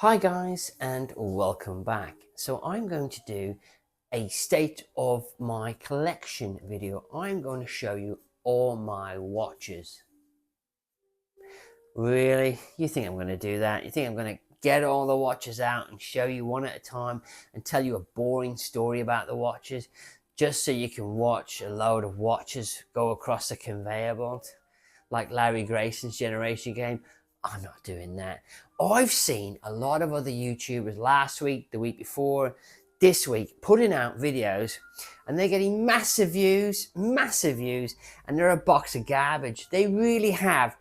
Hi guys and welcome back. So I'm going to do a state of my collection video. I'm going to show you all my watches. Really? You think I'm going to do that? You think I'm going to get all the watches out and show you one at a time and tell you a boring story about the watches just so you can watch a load of watches go across a conveyor belt like Larry Grayson's Generation Game? I'm not doing that. I've seen a lot of other YouTubers last week, the week before, this week, putting out videos and they're getting massive views, and they're a box of garbage. They really have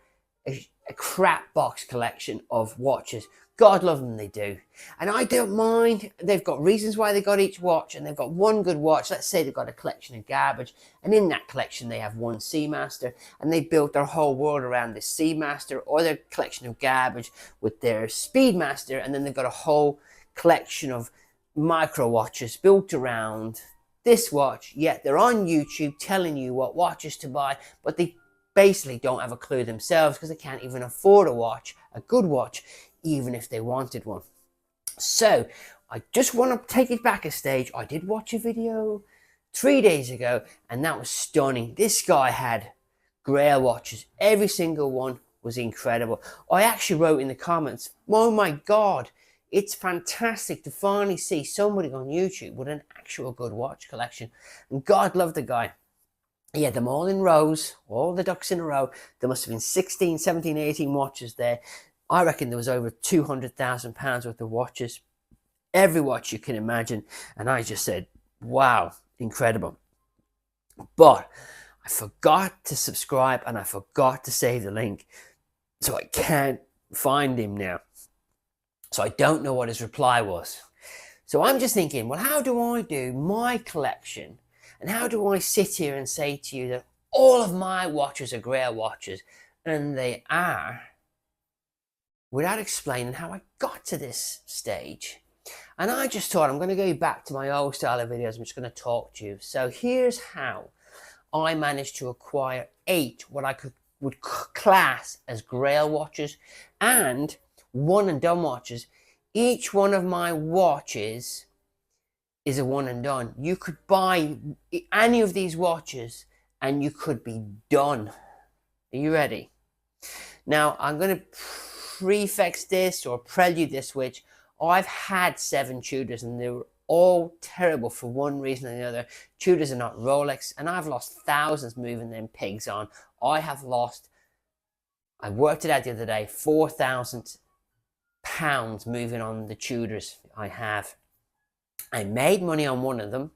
a crap box collection of watches. God love them, they do. And I don't mind. They've got reasons why they got each watch, and they've got one good watch. Let's say they've got a collection of garbage, and in that collection they have one Seamaster, and they built their whole world around this Seamaster or their collection of garbage with their Speedmaster, and then they've got a whole collection of micro watches built around this watch. Yet they're on YouTube telling you what watches to buy, but they basically don't have a clue themselves because they can't even afford a good watch, even if they wanted one. So I just want to take it back a stage. I did watch a video 3 days ago and that was stunning. This guy had Grail watches. Every single one was incredible. I actually wrote in the comments, oh my God, it's fantastic to finally see somebody on YouTube with an actual good watch collection. And God love the guy. He had them all in rows, all the ducks in a row. There must have been 16, 17, 18 watches there. I reckon there was over £200,000 worth of watches. Every watch you can imagine. And I just said, wow, incredible. But I forgot to subscribe and I forgot to save the link. So I can't find him now. So I don't know what his reply was. So I'm just thinking, well, how do I do my collection? And how do I sit here and say to you that all of my watches are Grail watches, and they are, without explaining how I got to this stage? And I just thought I'm going to go back to my old style of videos. I'm just going to talk to you. So here's how I managed to acquire 8 what I would class as Grail watches and one and done watches. Each one of my watches is a one and done. You could buy any of these watches and you could be done. Are you ready? Now I'm going to prefix this or prelude this, which I've had 7 Tudors and they were all terrible for one reason or the other. Tudors are not Rolex, and I've lost thousands moving them pigs on. I worked it out the other day, £4,000 moving on the Tudors I have. I made money on one of them,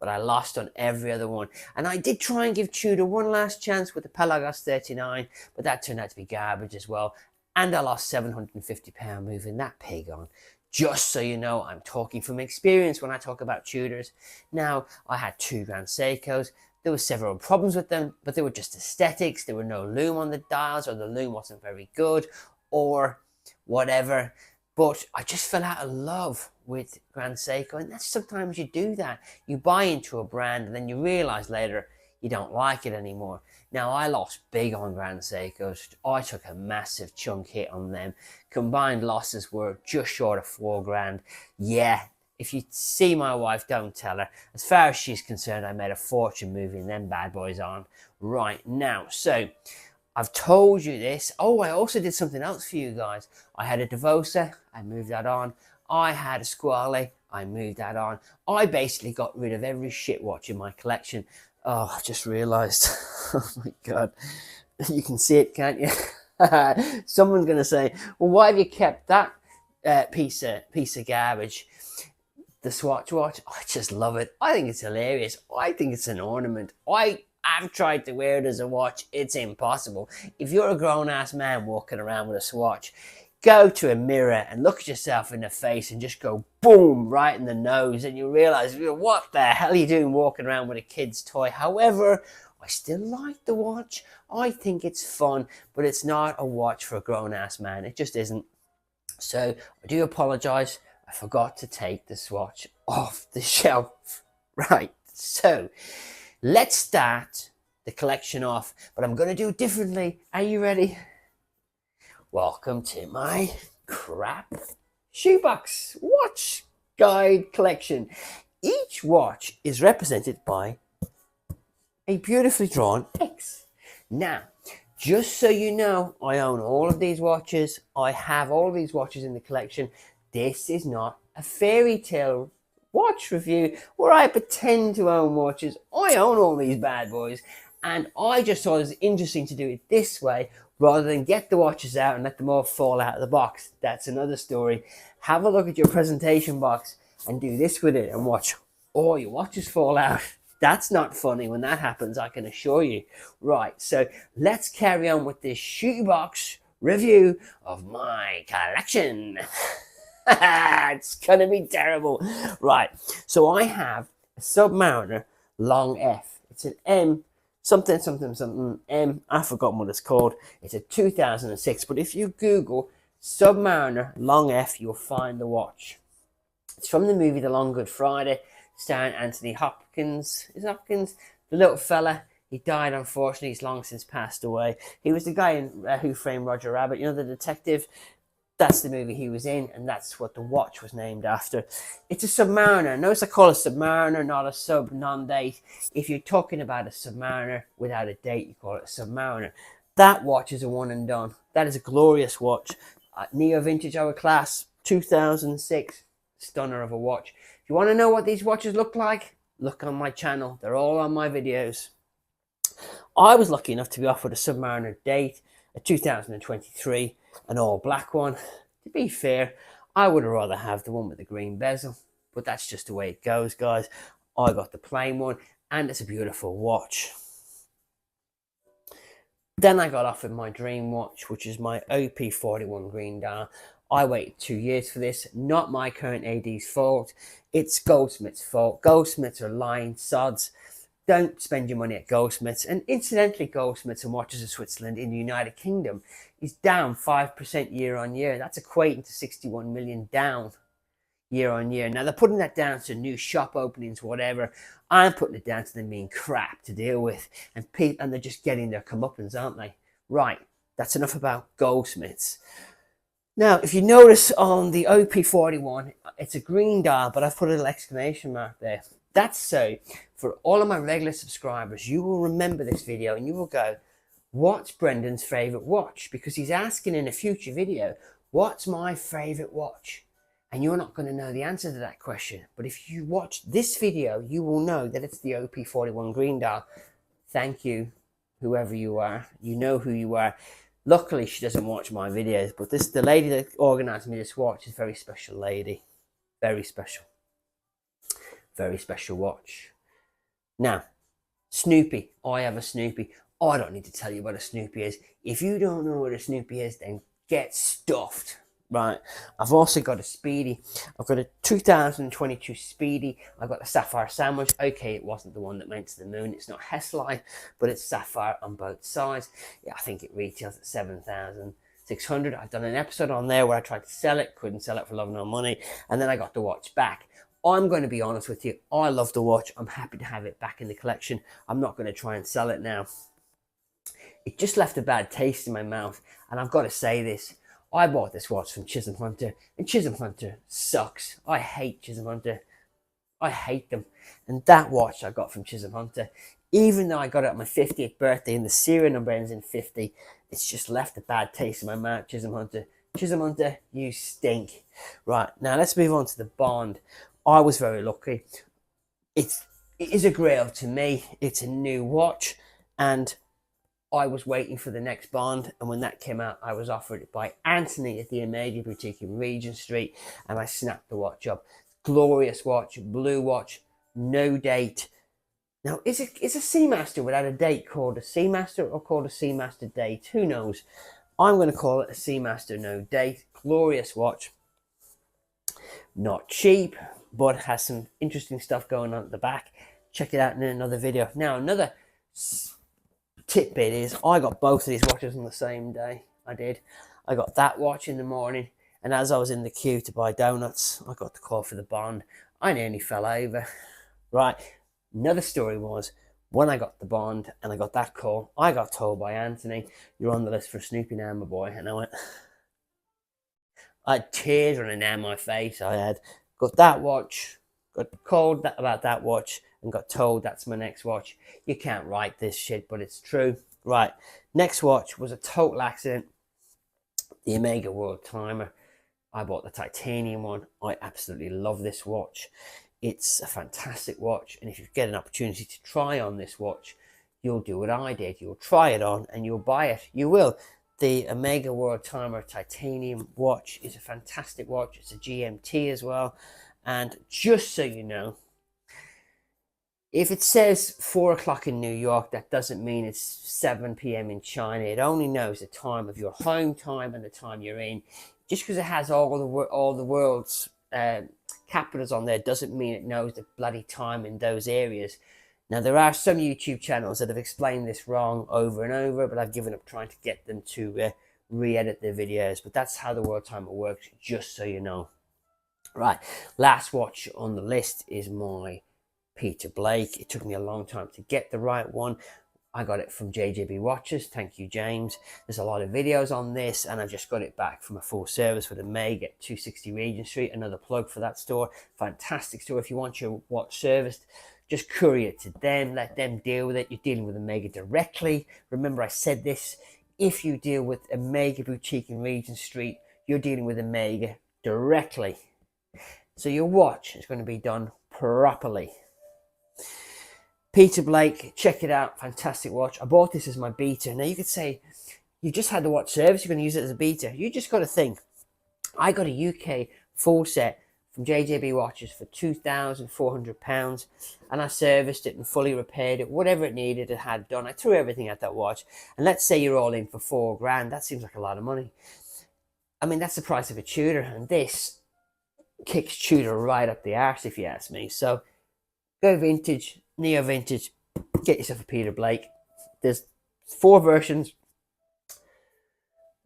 but I lost on every other one. And I did try and give Tudor one last chance with the Pelagos 39, but that turned out to be garbage as well. And I lost £750 moving that pig on. Just so you know, I'm talking from experience when I talk about Tudors. Now, I had 2 Grand Seikos. There were several problems with them, but they were just aesthetics. There were no lume on the dials, or the lume wasn't very good, or whatever. But I just fell out of love with Grand Seiko, and that's sometimes you do that. You buy into a brand and then you realize later you don't like it anymore. Now, I lost big on Grand Seikos. I took a massive chunk hit on them. Combined losses were just short of £4,000. Yeah, if you see my wife, don't tell her. As far as she's concerned, I made a fortune moving them bad boys on right now. So I've told you this. Oh, I also did something else for you guys. I had a Devosa, I moved that on. I had a Squale, I moved that on. I basically got rid of every shit watch in my collection. Oh, I just realized. Oh my God. You can see it, can't you? Someone's going to say, well, why have you kept that piece of garbage? The Swatch watch. I just love it. I think it's hilarious. I think it's an ornament. I've tried to wear it as a watch. It's impossible. If you're a grown-ass man walking around with a Swatch, go to a mirror and look at yourself in the face and just go boom right in the nose, and you realize, what the hell are you doing walking around with a kid's toy? However, I still like the watch. I think it's fun, but it's not a watch for a grown-ass man. It just isn't. So I do apologize. I forgot to take the Swatch off the shelf. Right, so let's start the collection off, but I'm going to do it differently. Are you ready? Welcome to my crap shoebox watch guide collection. Each watch is represented by a beautifully drawn X. Now, just so you know, I own all of these watches. I have all of these watches in the collection. This is not a fairy tale watch review where I pretend to own watches. I own all these bad boys, and I just thought it was interesting to do it this way rather than get the watches out and let them all fall out of the box. That's another story. Have a look at your presentation box and do this with it and watch all your watches fall out. That's not funny when that happens, I can assure you. Right, so let's carry on with this shoebox review of my collection. It's gonna be terrible. Right, so I have a Submariner long F. It's an M something something something M. I've forgotten what it's called. It's a 2006, but if you Google Submariner long F, you'll find the watch. It's from the movie The Long Good Friday, starring Anthony Hopkins. Is Hopkins the little fella? He died, unfortunately. He's long since passed away. He was the guy in Who Framed Roger Rabbit, you know, the detective. That's the movie he was in, and that's what the watch was named after. It's a Submariner. Notice I call it Submariner, not a sub non-date. If you're talking about a Submariner without a date, you call it a Submariner. That watch is a one and done. That is a glorious watch. Neo Vintage Hourglass, 2006. Stunner of a watch. If you want to know what these watches look like, look on my channel. They're all on my videos. I was lucky enough to be offered a Submariner date, a 2023, an all black one. To be fair, I would rather have the one with the green bezel, but that's just the way it goes, guys. I got the plain one, and it's a beautiful watch. Then I got offered my dream watch, which is my OP41 green dial. I waited 2 years for this. Not my current AD's fault. It's Goldsmith's fault. Goldsmiths are lying sods. Don't spend your money at Goldsmiths. And incidentally, Goldsmiths and Watches of Switzerland in the United Kingdom is down 5% year on year. That's equating to 61 million down year on year. Now, they're putting that down to new shop openings, whatever. I'm putting it down to them being crap to deal with. And they're just getting their comeuppance, aren't they? Right, that's enough about Goldsmiths. Now, if you notice on the OP41, it's a green dial, but I've put a little exclamation mark there. That's so, for all of my regular subscribers, you will remember this video and you will go, what's Brendan's favourite watch? Because he's asking in a future video, what's my favourite watch? And you're not going to know the answer to that question. But if you watch this video, you will know that it's the OP41 green dial. Thank you, whoever you are. You know who you are. Luckily, she doesn't watch my videos, but the lady that organised me this watch is a very special lady. Very special. Very special watch. Now, Snoopy. I have a Snoopy. I don't need to tell you what a Snoopy is. If you don't know what a Snoopy is, then get stuffed. Right. I've also got a Speedy. I've got a 2022 Speedy. I've got a Sapphire Sandwich. Okay, it wasn't the one that went to the moon. It's not Heslite, but it's sapphire on both sides. Yeah, I think it retails at 7,600. I've done an episode on there where I tried to sell it, couldn't sell it for love nor money, and then I got the watch back. I'm going to be honest with you. I love the watch. I'm happy to have it back in the collection. I'm not going to try and sell it now. It just left a bad taste in my mouth, and I've got to say this. I bought this watch from Chisholm Hunter, and Chisholm Hunter sucks. I hate Chisholm Hunter. I hate them. And that watch I got from Chisholm Hunter, even though I got it on my 50th birthday and the serial number ends in 50, it's just left a bad taste in my mouth, Chisholm Hunter. Chisholm Hunter, you stink. Right, now let's move on to the Bond. I was very lucky. It is a grail to me. It's a new watch, and I was waiting for the next Bond, and when that came out, I was offered it by Anthony at the Omega Boutique in Regent Street, and I snapped the watch up. Glorious watch, blue watch, no date. Now, is a Seamaster without a date called a Seamaster or called a Seamaster date? Who knows? I'm going to call it a Seamaster no date. Glorious watch. Not cheap, but has some interesting stuff going on at the back. Check it out in another video. Now, another tidbit is I got both of these watches on the same day. I did. I got that watch in the morning, and as I was in the queue to buy donuts, I got the call for the Bond. I nearly fell over. Right. Another story was when I got the Bond and I got that call, I got told by Anthony, you're on the list for Snoopy now, my boy. And I went, I had tears running down my face. I had got that watch, got called about that watch, and got told that's my next watch. You can't write this shit, but it's true. Right, next watch was a total accident. The Omega World Timer. I bought the titanium one. I absolutely love this watch. It's a fantastic watch, and if you get an opportunity to try on this watch, you'll do what I did. You'll try it on and you'll buy it. You will. The Omega World Timer titanium watch is a fantastic watch. It's a GMT as well. And just so you know, if it says 4 o'clock in New York, that doesn't mean it's 7 p.m. in China. It only knows the time of your home time and the time you're in. Just because it has all the world's capitals on there doesn't mean it knows the bloody time in those areas. Now, there are some YouTube channels that have explained this wrong over and over, but I've given up trying to get them to re-edit their videos. But that's how the World Timer works, just so you know. Right, last watch on the list is my Peter Blake. It took me a long time to get the right one. I got it from JJB Watches. Thank you, James. There's a lot of videos on this, and I've just got it back from a full service with Omega at 260 Regent Street. Another plug for that store. Fantastic store. If you want your watch serviced, just courier it to them. Let them deal with it. You're dealing with Omega directly. Remember, I said this. If you deal with Omega Boutique in Regent Street, you're dealing with Omega directly. So your watch is going to be done properly. Peter Blake, check it out. Fantastic watch. I bought this as my beta. Now you could say, you just had the watch service, you're going to use it as a beta. You just got to think, I got a UK full set from JJB Watches for £2,400, and I serviced it and fully repaired it, whatever it needed, it had done. I threw everything at that watch. And let's say you're all in for £4,000. That seems like a lot of money. I mean, that's the price of a Tudor, and this kicks Tudor right up the arse, if you ask me. So go vintage, neo vintage, get yourself a Peter Blake. There's 4 versions.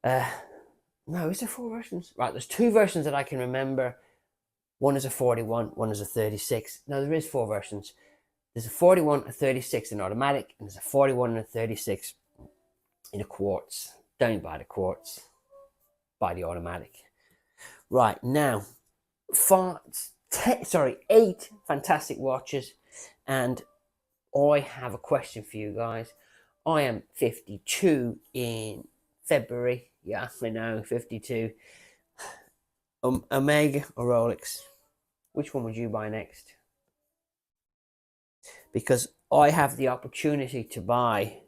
No, is there 4 versions? Right, there's 2 versions that I can remember. One is a 41, one is a 36. No, there is 4 versions. There's a 41, a 36 in automatic, and there's a 41 and a 36 in a quartz. Don't buy the quartz, buy the automatic. Right, now, 8 fantastic watches, and I have a question for you guys. I am 52 in February. Yeah, I know, 52. Omega or Rolex? Which one would you buy next? Because I have the opportunity to buy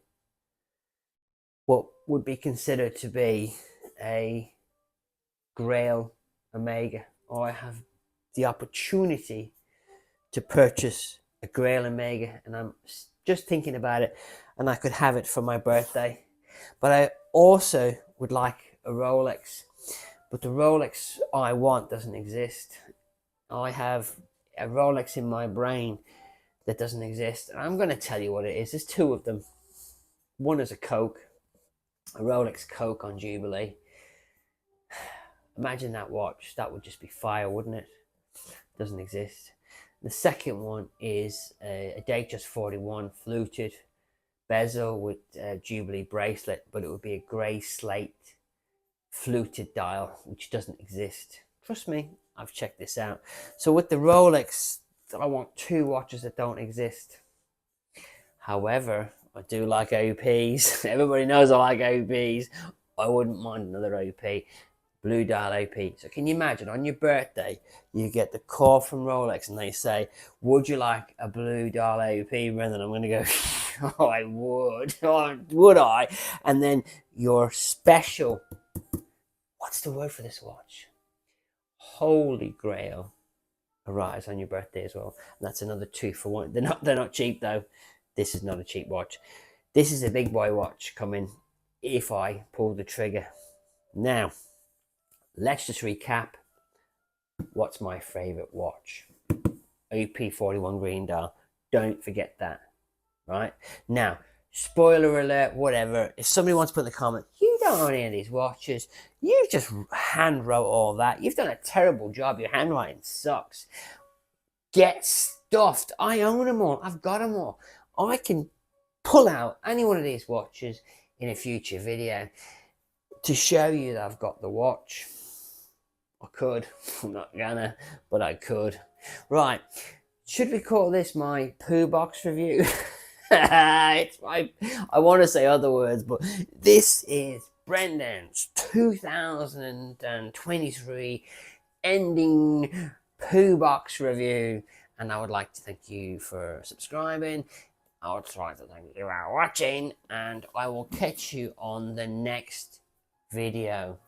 what would be considered to be a Grail Omega. I have the opportunity to purchase a Grail Omega, and I'm just thinking about it, and I could have it for my birthday. But I also would like a Rolex, but the Rolex I want doesn't exist. I have a Rolex in my brain that doesn't exist, and I'm going to tell you what it is. There's 2 of them. One is a Coke, a Rolex Coke on Jubilee. Imagine that watch. That would just be fire, wouldn't it? Doesn't exist. The second one is a Datejust 41 fluted bezel with a Jubilee bracelet, but it would be a grey slate fluted dial, which doesn't exist. Trust me, I've checked this out. So with the Rolex, I want 2 watches that don't exist. However, I do like OPs. Everybody knows I like OPs. I wouldn't mind another OP. Blue dial OP. So can you imagine, on your birthday, you get the call from Rolex and they say, would you like a blue dial OP, Brendan? I'm going to go, oh, I would. Oh, would I? And then your special, what's the word for this watch? Holy Grail arrives on your birthday as well. And that's another 2 for 1. They're not cheap though. This is not a cheap watch. This is a big boy watch coming if I pull the trigger. Now, let's just recap. What's my favorite watch? OP41 green dial. Don't forget that. Right? Now, spoiler alert, whatever. If somebody wants to put in the comment, you don't own any of these watches. You've just hand wrote all that. You've done a terrible job. Your handwriting sucks. Get stuffed. I own them all. I've got them all. I can pull out any one of these watches in a future video to show you that I've got the watch. I could. I'm not gonna, but I could. Right. Should we call this my poo box review? It's my. I want to say other words, but this is Brendan's 2023 ending poo box review, and I would like to thank you for subscribing. I would like to thank you for watching, and I will catch you on the next video.